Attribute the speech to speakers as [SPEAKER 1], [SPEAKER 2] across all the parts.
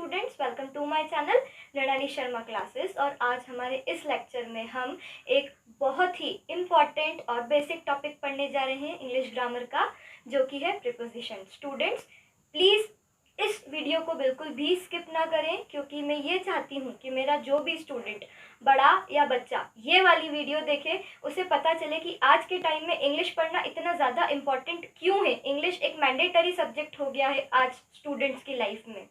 [SPEAKER 1] Students, welcome to my channel Nainali Sharma classes. और आज हमारे इस लेक्चर में हम एक बहुत ही इम्पॉर्टेंट और बेसिक टॉपिक पढ़ने जा रहे हैं इंग्लिश ग्रामर का, जो कि है प्रीपोजिशन। स्टूडेंट्स प्लीज़ इस वीडियो को बिल्कुल भी स्किप ना करें, क्योंकि मैं ये चाहती हूँ कि मेरा जो भी स्टूडेंट, बड़ा या बच्चा, ये वाली वीडियो देखे, उसे पता चले कि आज के टाइम में इंग्लिश पढ़ना इतना ज़्यादा इम्पॉर्टेंट क्यों है। इंग्लिश एक मैंडेटरी सब्जेक्ट हो गया है आज स्टूडेंट्स की लाइफ में।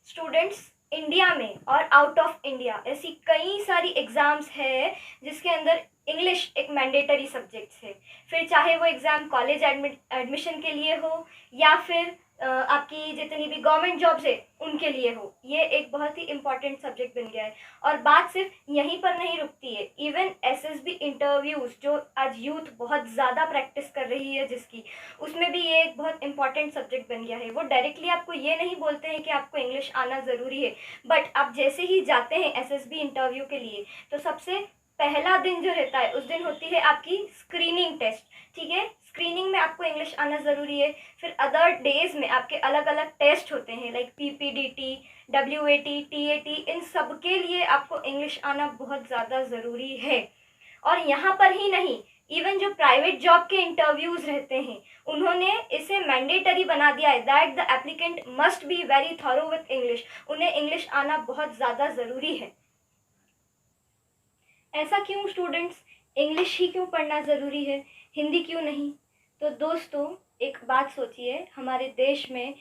[SPEAKER 1] स्टूडेंट्स, इंडिया में और आउट ऑफ इंडिया ऐसी कई सारी एग्ज़ाम्स है जिसके अंदर इंग्लिश एक मैंडेटरी सब्जेक्ट है। फिर चाहे वो एग्ज़ाम कॉलेज एडमिशन के लिए हो या फिर आपकी जितनी भी गवर्नमेंट जॉब्स है उनके लिए हो, ये एक बहुत ही इम्पॉर्टेंट सब्जेक्ट बन गया है। और बात सिर्फ यहीं पर नहीं रुकती है, इवन एसएसबी इंटरव्यूज़ जो आज यूथ बहुत ज़्यादा प्रैक्टिस कर रही है जिसकी, उसमें भी ये एक बहुत इंपॉर्टेंट सब्जेक्ट बन गया है। वो डायरेक्टली आपको ये नहीं बोलते हैं कि आपको इंग्लिश आना ज़रूरी है, बट आप जैसे ही जाते हैं एसएसबी इंटरव्यू के लिए, तो सबसे पहला दिन जो रहता है उस दिन होती है आपकी स्क्रीनिंग टेस्ट। ठीक है, स्क्रीनिंग में आपको इंग्लिश आना ज़रूरी है। फिर अदर डेज में आपके अलग अलग टेस्ट होते हैं, लाइक पीपीडीटी, डब्ल्यूएटी, टीएटी, इन सब के लिए आपको इंग्लिश आना बहुत ज़्यादा ज़रूरी है। और यहाँ पर ही नहीं, इवन जो प्राइवेट जॉब के इंटरव्यूज़ रहते हैं उन्होंने इसे मैंडेटरी बना दिया है that the applicant must be very thorough with English. उन्हें इंग्लिश आना बहुत ज़्यादा ज़रूरी है। ऐसा क्यों स्टूडेंट्स? इंग्लिश ही क्यों पढ़ना ज़रूरी है, हिंदी क्यों नहीं? तो दोस्तों एक बात सोचिए, हमारे देश में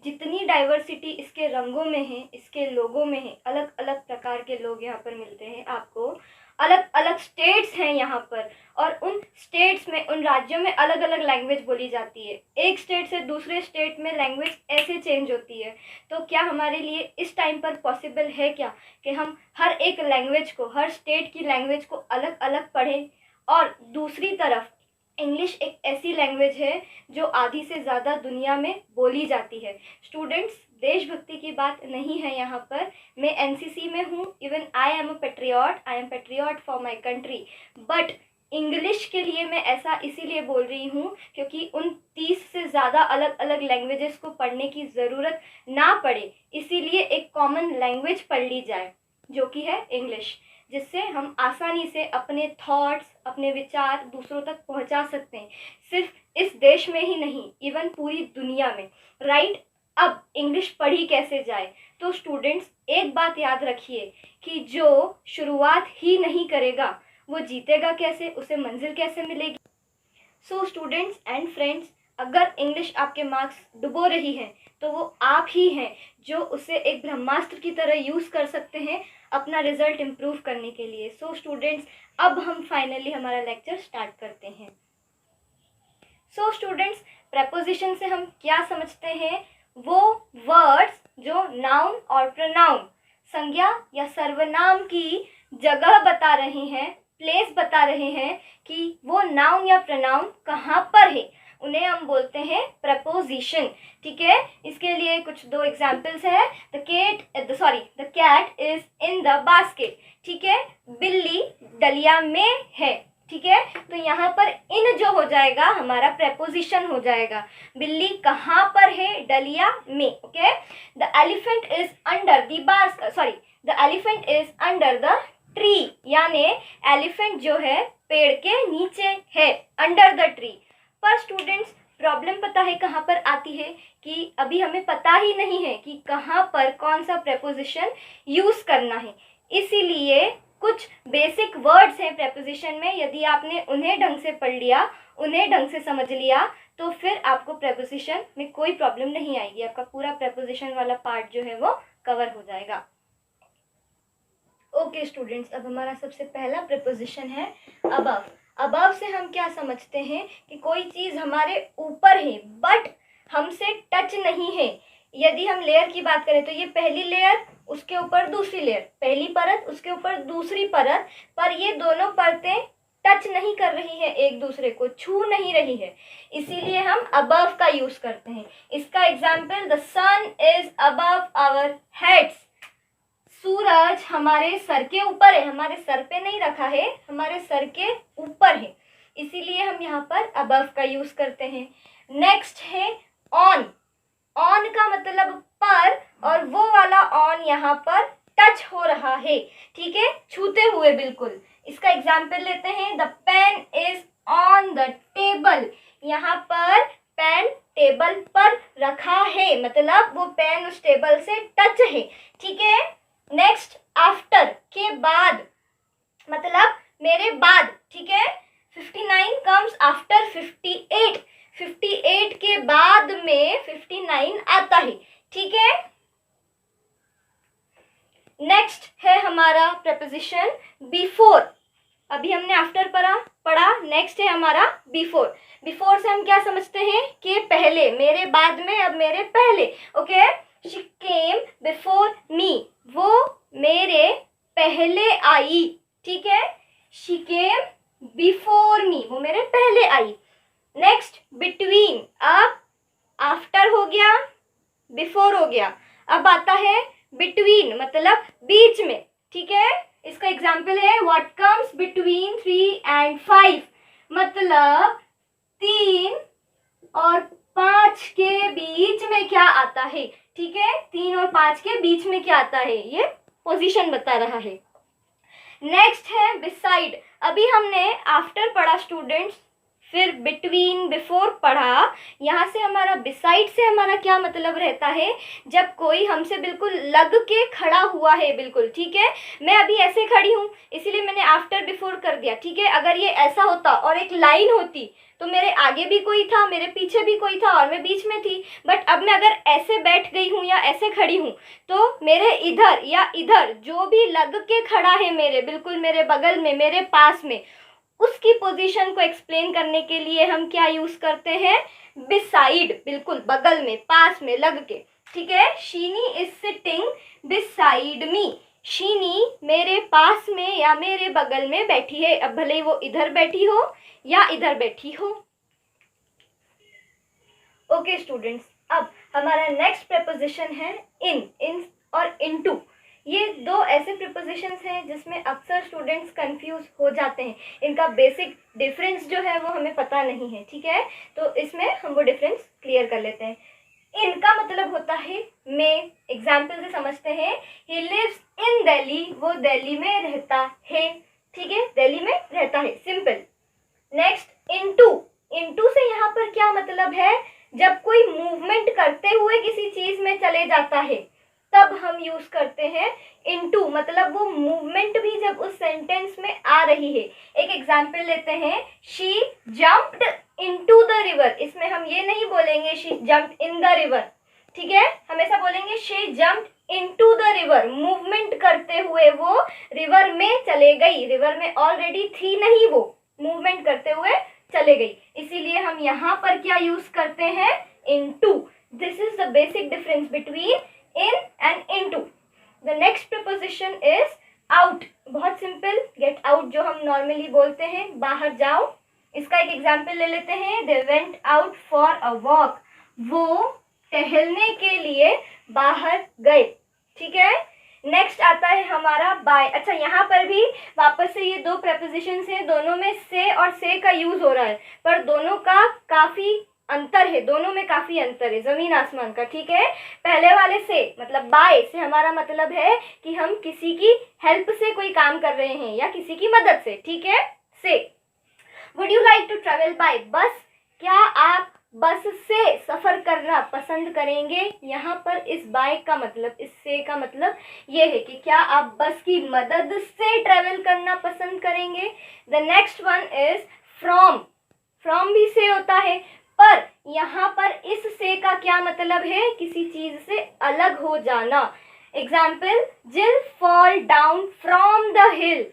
[SPEAKER 1] जितनी डाइवर्सिटी इसके रंगों में है, इसके लोगों में है, अलग अलग प्रकार के लोग यहाँ पर मिलते हैं आपको। अलग अलग स्टेट्स हैं यहाँ पर, और उन स्टेट्स में, उन राज्यों में अलग अलग लैंग्वेज बोली जाती है। एक स्टेट से दूसरे स्टेट में लैंग्वेज ऐसे चेंज होती है। तो क्या हमारे लिए इस टाइम पर पॉसिबल है क्या कि हम हर एक लैंग्वेज को, हर स्टेट की लैंग्वेज को अलग अलग पढ़ें? और दूसरी तरफ इंग्लिश एक ऐसी लैंग्वेज है जो आधी से ज़्यादा दुनिया में बोली जाती है। स्टूडेंट्स, देशभक्ति की बात नहीं है यहाँ पर। मैं एनसीसी में हूँ, even I am a patriot for my country, but English के लिए मैं ऐसा इसीलिए बोल रही हूँ क्योंकि उन 30 से ज़्यादा अलग अलग लैंग्वेजेस को पढ़ने की ज़रूरत ना पड़े, इसीलिए एक कॉमन लैंग्वेज पढ़ ली जाए जो कि है इंग्लिश, जिससे हम आसानी से अपने थॉट्स, अपने विचार दूसरों तक पहुंचा सकते हैं। सिर्फ इस देश में ही नहीं, इवन पूरी दुनिया में, राइट? अब इंग्लिश पढ़ी कैसे जाए? तो स्टूडेंट्स एक बात याद रखिए कि जो शुरुआत ही नहीं करेगा वो जीतेगा कैसे, उसे मंजिल कैसे मिलेगी? सो स्टूडेंट्स एंड फ्रेंड्स, अगर इंग्लिश आपके मार्क्स डुबो रही है तो वो आप ही हैं जो उसे एक ब्रह्मास्त्र की तरह यूज़ कर सकते हैं अपना रिजल्ट इम्प्रूव करने के लिए। सो स्टूडेंट्स, अब हम फाइनली हमारा लेक्चर स्टार्ट करते हैं। सो स्टूडेंट्स, प्रेपोजिशन से हम क्या समझते हैं? वो वर्ड्स जो नाउन और प्रोनाउन, संज्ञा या सर्वनाम की जगह बता रहे हैं, प्लेस बता रहे हैं कि वो नाउन या प्रोनाउन कहाँ पर है, उन्हें हम बोलते हैं प्रपोजिशन। ठीक है, इसके लिए कुछ दो एग्जाम्पल्स है। The cat is in the basket. ठीक है, बिल्ली डलिया में है। ठीक है, तो यहाँ पर इन जो हो जाएगा हमारा प्रेपोजिशन हो जाएगा। बिल्ली कहाँ पर है? डलिया में। Okay, the elephant is under the elephant is under the tree, यानी एलिफेंट जो है पेड़ के नीचे है, अंडर द ट्री। पर स्टूडेंट्स, प्रॉब्लम पता है कहाँ पर आती है कि अभी हमें पता ही नहीं है कि कहाँ पर कौन सा प्रेपोजिशन यूज करना है। इसीलिए कुछ बेसिक वर्ड्स हैं प्रेपोजिशन में, यदि आपने उन्हें ढंग से पढ़ लिया, उन्हें ढंग से समझ लिया, तो फिर आपको प्रेपोजिशन में कोई प्रॉब्लम नहीं आएगी। आपका पूरा प्रेपोजिशन वाला पार्ट जो है वो कवर हो जाएगा। ओके स्टूडेंट्स, अब हमारा सबसे पहला प्रेपोजिशन है अबव। अबव से हम क्या समझते हैं कि कोई चीज़ हमारे ऊपर है बट हमसे टच नहीं है। यदि हम लेयर की बात करें तो ये पहली लेयर, उसके ऊपर दूसरी लेयर, पहली परत, उसके ऊपर दूसरी परत, पर ये दोनों परतें टच नहीं कर रही है, एक दूसरे को छू नहीं रही है, इसीलिए हम अबव का यूज करते हैं। इसका example, the sun is above our heads. सूरज हमारे सर के ऊपर है, हमारे सर पे नहीं रखा है, हमारे सर के ऊपर है, इसीलिए हम यहाँ पर अबव का यूज करते हैं। नेक्स्ट है ऑन। ऑन का मतलब मतलब पर, और वो वाला ऑन यहाँ पर टच हो रहा है, ठीक है, छूते हुए बिल्कुल। इसका एग्जाम्पल लेते हैं, the pen is on the table. यहाँ पर पेन टेबल पर रखा है, मतलब वो पेन उस टेबल से टच है, ठीक है। नेक्स्ट, आफ्टर के बाद, मतलब मेरे बाद, ठीक है। 59 कम्स आफ्टर 58, 58 के बाद में 59 आता है, ठीक है। नेक्स्ट है हमारा प्रपोजिशन बिफोर। अभी हमने आफ्टर पढ़ा, नेक्स्ट है हमारा बिफोर। बिफोर से हम क्या समझते हैं कि पहले, मेरे बाद में, अब मेरे पहले, okay. She came before me, वो मेरे पहले आई, ठीक है। शी केम बिफोर मी, वो मेरे पहले आई। नेक्स्ट, बिटवीन, अब आफ्टर हो गया, बिफोर हो गया, अब आता है बिटवीन, मतलब बीच में, ठीक है। इसका एग्जाम्पल है, व्हाट कम्स बिटवीन 3 and 5, मतलब 3 और 5 के बीच में क्या आता है, ठीक है। 3 और 5 के बीच में क्या आता है, ये पोजीशन बता रहा है। नेक्स्ट है बिसाइड। अभी हमने आफ्टर पढ़ा स्टूडेंट्स, फिर बिटवीन, बिफोर पढ़ा। यहाँ से हमारा बिसाइड से हमारा क्या मतलब रहता है, जब कोई हमसे बिल्कुल लग के खड़ा हुआ है, बिल्कुल, ठीक है। मैं अभी ऐसे खड़ी हूँ, इसीलिए मैंने आफ्टर बिफोर कर दिया, ठीक है। अगर ये ऐसा होता और एक लाइन होती तो मेरे आगे भी कोई था, मेरे पीछे भी कोई था और मैं बीच में थी। बट अब मैं अगर ऐसे बैठ गई हूँ या ऐसे खड़ी हूँ, तो मेरे इधर या इधर जो भी लग के खड़ा है मेरे, बिल्कुल मेरे बगल में, मेरे पास में, उसकी पोजीशन को एक्सप्लेन करने के लिए हम क्या यूज करते हैं, बिसाइड, बिल्कुल बगल में, पास में, लग के, ठीक है। शीनी इज सिटिंग बिसाइड मी, शीनी मेरे पास में या मेरे बगल में बैठी है, अब भले ही वो इधर बैठी हो या इधर बैठी हो। ओके स्टूडेंट्स, अब हमारा नेक्स्ट प्रीपोजिशन है इन और इनटू। ये दो ऐसे प्रीपोजिशंस हैं जिसमें अक्सर स्टूडेंट्स कंफ्यूज हो जाते हैं। इनका बेसिक डिफरेंस जो है वो हमें पता नहीं है, ठीक है। तो इसमें हम वो डिफरेंस क्लियर कर लेते हैं। इनका मतलब होता है में, एग्जाम्पल से समझते हैं। ही लिव्स इन दिल्ली, वो दिल्ली में रहता है, ठीक है, दिल्ली में रहता है, सिंपल। Next, into. इनटू से यहाँ पर क्या मतलब है, जब कोई मूवमेंट करते हुए किसी चीज में चले जाता है तब हम यूज करते हैं इनटू, मतलब वो मूवमेंट भी जब उस सेंटेंस में आ रही है। एक एग्जाम्पल लेते हैं, she jumped into the river. इसमें हम ये नहीं बोलेंगे she jumped in the river, ठीक है, हमेशा बोलेंगे she jumped into the river. Movement करते हुए वो रिवर में चले गई, रिवर में ऑलरेडी थी नहीं, वो मूवमेंट करते हुए चले गई, इसीलिए हम यहाँ पर क्या यूज करते हैं, into. This is the basic difference between in and into. The next preposition is out. बहुत सिंपल, get out जो हम नॉर्मली बोलते हैं, बाहर जाओ। इसका एक एग्जाम्पल ले लेते हैं, they went out for a walk. वो टहलने के लिए बाहर गए, ठीक है। नेक्स्ट आता है हमारा बाय। अच्छा, यहाँ पर भी वापस से ये दो prepositions हैं, दोनों में से और से का यूज हो रहा है, पर दोनों का काफी अंतर है, दोनों में काफी अंतर है, जमीन आसमान का, ठीक है। पहले वाले से मतलब बाय से हमारा मतलब है कि हम किसी की हेल्प से कोई काम कर रहे हैं या किसी की मदद से, ठीक है। Say, would you like to travel by bus, क्या आप बस से सफर करना पसंद करेंगे। यहाँ पर इस बाय का मतलब, इस से का मतलब ये है कि क्या आप बस की मदद से ट्रेवल करना पसंद करेंगे। The next one is from. From भी से होता है, पर यहाँ पर इस से का क्या मतलब है, किसी चीज से अलग हो जाना। एग्जाम्पल, जिल फॉल डाउन फ्रॉम द हिल।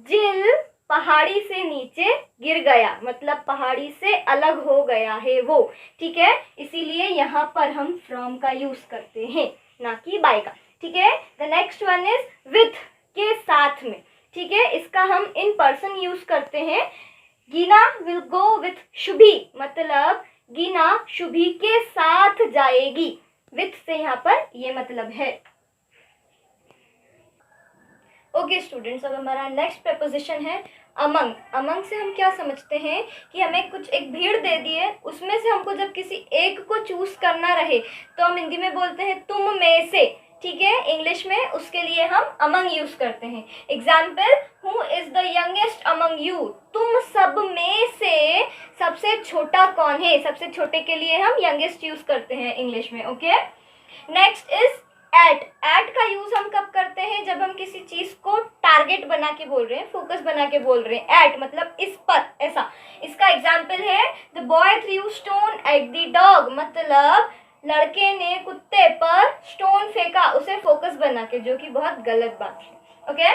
[SPEAKER 1] जिल पहाड़ी से नीचे गिर गया, मतलब पहाड़ी से अलग हो गया है वो, ठीक है। इसीलिए यहाँ पर हम फ्रॉम का यूज करते हैं, ना कि बाय का, ठीक है। The next one is with, के साथ में, ठीक है। इसका हम इन पर्सन यूज करते हैं। गीना विल गो विथ शुभी, मतलब गीना शुभी के साथ जाएगी। विथ से यहाँ पर ये मतलब है। ओके स्टूडेंट्स, अब हमारा नेक्स्ट प्रपोजिशन है अमंग। अमंग से हम क्या समझते हैं कि हमें कुछ एक भीड़ दे दी है, उसमें से हमको जब किसी एक को चूज करना रहे तो हम हिंदी में बोलते हैं तुम में से, ठीक है। इंग्लिश में उसके लिए हम अमंग यूज करते हैं। Example, who is the youngest among you, तुम सब में से सबसे छोटा कौन है। सबसे छोटे के लिए हम यंगेस्ट यूज करते हैं इंग्लिश में, okay. Next is at. At का यूज हम कब करते हैं, जब हम किसी चीज को टारगेट बना के बोल रहे हैं, फोकस बना के बोल रहे हैं। एट मतलब इस पर, ऐसा। इसका एग्जाम्पल है the boy through stone at the dog, मतलब लड़के ने कुत्ते पर स्टोन फेंका, उसे फोकस बना के, जो कि बहुत गलत बात है, ओके।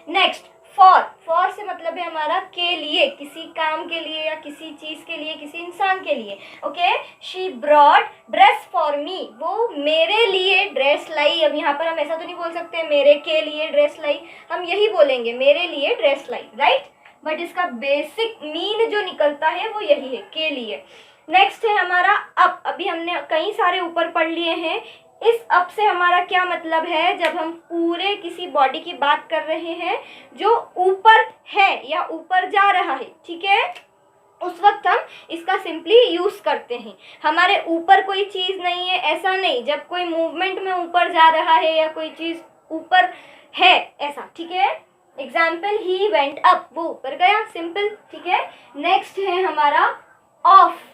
[SPEAKER 1] Next for. फॉर से मतलब है हमारा के लिए, किसी काम के लिए या किसी चीज के लिए, किसी इंसान के लिए, okay. She brought dress for me, वो मेरे लिए ड्रेस लाई। अब यहाँ पर हम ऐसा तो नहीं बोल सकते मेरे के लिए ड्रेस लाई, हम यही बोलेंगे मेरे लिए ड्रेस लाई, राइट। बट इसका बेसिक मीन जो निकलता है वो यही है, के लिए। नेक्स्ट है हमारा अप। अभी हमने कई सारे ऊपर पढ़ लिए हैं। इस अप से हमारा क्या मतलब है, जब हम पूरे किसी बॉडी की बात कर रहे हैं जो ऊपर है या ऊपर जा रहा है, ठीक है, उस वक्त हम इसका सिंपली यूज करते हैं। हमारे ऊपर कोई चीज नहीं है, ऐसा नहीं। जब कोई मूवमेंट में ऊपर जा रहा है या कोई चीज ऊपर है, ऐसा, ठीक है। एग्जाम्पल, ही वेंट अप, वो ऊपर गया, सिंपल, ठीक है। नेक्स्ट है हमारा ऑफ।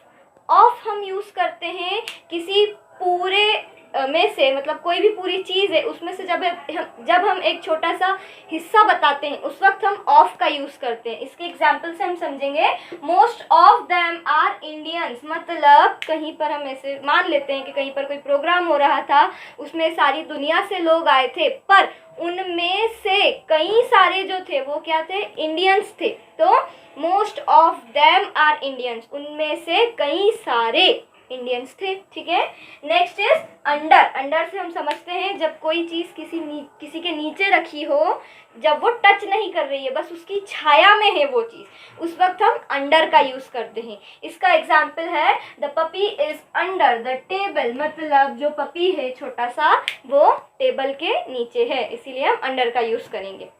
[SPEAKER 1] ऑफ हम यूज करते हैं किसी पूरे में से, मतलब कोई भी पूरी चीज है उसमें से जब हम एक छोटा सा हिस्सा बताते हैं उस वक्त हम ऑफ का यूज करते हैं। इसके एग्जाम्पल से हम समझेंगे, most of them are Indians, मतलब कहीं पर हम ऐसे मान लेते हैं कि कहीं पर कोई प्रोग्राम हो रहा था, उसमें सारी दुनिया से लोग आए थे, पर उनमें से कई सारे जो थे वो क्या थे, इंडियंस थे। तो most of them are Indians, उनमें से कई सारे इंडियंस थे, ठीक है। Next is under. अंडर से हम समझते हैं जब कोई चीज किसी के नीचे रखी हो, जब वो टच नहीं कर रही है, बस उसकी छाया में है वो चीज, उस वक्त हम अंडर का यूज करते हैं। इसका एग्जाम्पल है the puppy is under the table, मतलब जो पपी है छोटा सा वो टेबल के नीचे है, इसीलिए हम अंडर का यूज करेंगे।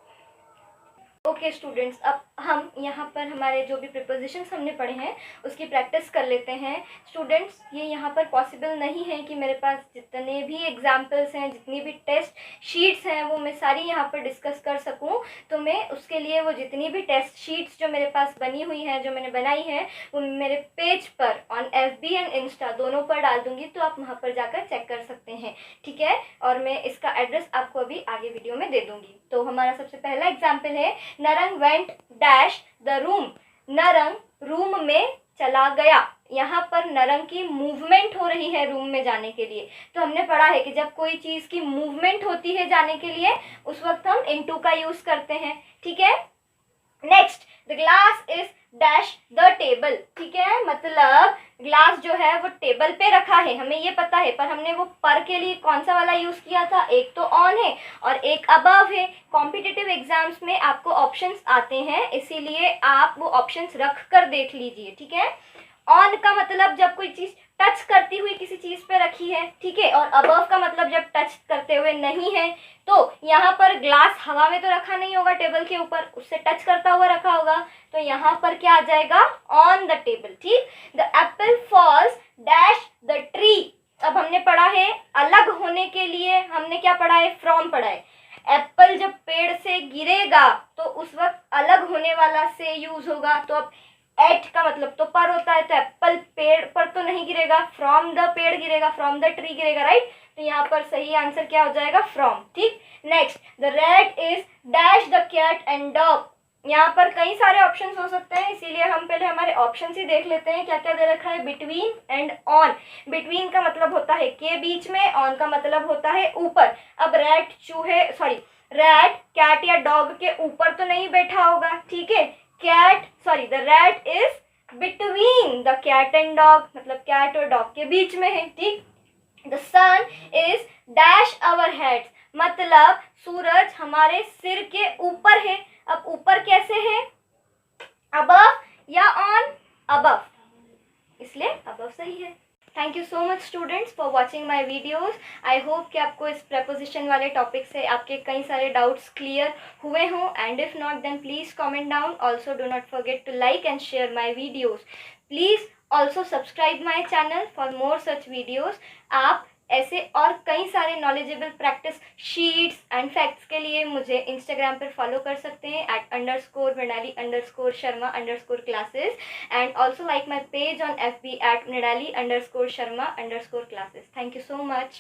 [SPEAKER 1] ओके स्टूडेंट्स, अब हम यहाँ पर हमारे जो भी प्रिपोजिशंस हमने पढ़े हैं उसकी प्रैक्टिस कर लेते हैं। स्टूडेंट्स, ये यहाँ पर पॉसिबल नहीं है कि मेरे पास जितने भी एग्जाम्पल्स हैं, जितनी भी टेस्ट शीट्स हैं, वो मैं सारी यहाँ पर डिस्कस कर सकूँ। तो मैं उसके लिए वो जितनी भी टेस्ट शीट्स जो मेरे पास बनी हुई हैं, जो मैंने बनाई है, वो मेरे पेज पर ऑन FB एंड इंस्टा दोनों पर डाल दूँगी, तो आप वहाँ पर जाकर चेक कर सकते हैं, ठीक है। और मैं इसका एड्रेस आपको अभी आगे वीडियो में दे दूँगी। तो हमारा सबसे पहला एग्जाम्पल है, Narang went dash the room, Narang room में चला गया। यहाँ पर नरंग की मूवमेंट हो रही है रूम में जाने के लिए। तो हमने पढ़ा है कि जब कोई चीज की मूवमेंट होती है जाने के लिए, उस वक्त हम इनटू का यूज करते हैं, ठीक है। Next, the glass is dash the table, ठीक है, मतलब ग्लास जो है वो टेबल पे रखा है, हमें ये पता है, पर हमने वो पर के लिए कौन सा वाला यूज किया था, एक तो ऑन है और एक अबव है। कॉम्पिटिटिव एग्जाम्स में आपको ऑप्शंस आते हैं, इसीलिए आप वो ऑप्शंस रख कर देख लीजिए, ठीक है। ऑन का मतलब जब कोई चीज टच करती हुई किसी चीज पे रखी है, ठीक है, और अबव का मतलब जब टच करते हुए नहीं है। तो यहाँ पर ग्लास हवा में तो रखा नहीं होगा टेबल के ऊपर, उससे टच करता हुआ रखा होगा, तो यहाँ पर क्या आ जाएगा, ऑन द टेबल, ठीक। The apple falls dash the tree. अब हमने पढ़ा है अलग होने के लिए, हमने क्या पढ़ा है, फ्रॉम पढ़ा है। एप्पल जब पेड़ से गिरेगा तो उस वक्त अलग होने वाला से यूज होगा। तो अब एट का मतलब तो पर होता है, तो एप्पल पेड़ पर तो नहीं गिरेगा, फ्रॉम द पेड़ गिरेगा, फ्रॉम द ट्री गिरेगा, राइट। तो यहाँ पर सही आंसर क्या हो जाएगा, फ्रॉम, ठीक। Next, the rat is dash the cat and dog. यहाँ पर कई सारे ऑप्शंस हो सकते हैं, इसीलिए हम पहले हमारे ऑप्शंस ही देख लेते हैं क्या क्या दे रखा है। Between and on. बिटवीन का मतलब होता है के बीच में, ऑन का मतलब होता है ऊपर। अब रैट कैट या डॉग के ऊपर तो नहीं बैठा होगा, ठीक है। The rat is between the cat and dog, मतलब कैट और डॉग के बीच में है, ठीक। The sun is dash our heads, मतलब सूरज हमारे सिर के ऊपर है। अब ऊपर कैसे है, अबव या ऑन, अबव, इसलिए अबव सही है। Thank you so much students for watching my videos. I hope कि आपको इस प्रपोजिशन वाले टॉपिक से आपके कई सारे डाउट्स क्लियर हुए हों, and if not then please comment down. Also do not forget to like and share my videos. Please also subscribe my channel for more such videos. आप ऐसे और कई सारे knowledgeable practice sheets and facts के लिए मुझे Instagram पर follow कर सकते हैं @_Mrinali_Sharma_classes, and also like my page on FB @Mrinali_Sharma_classes. Thank you so much.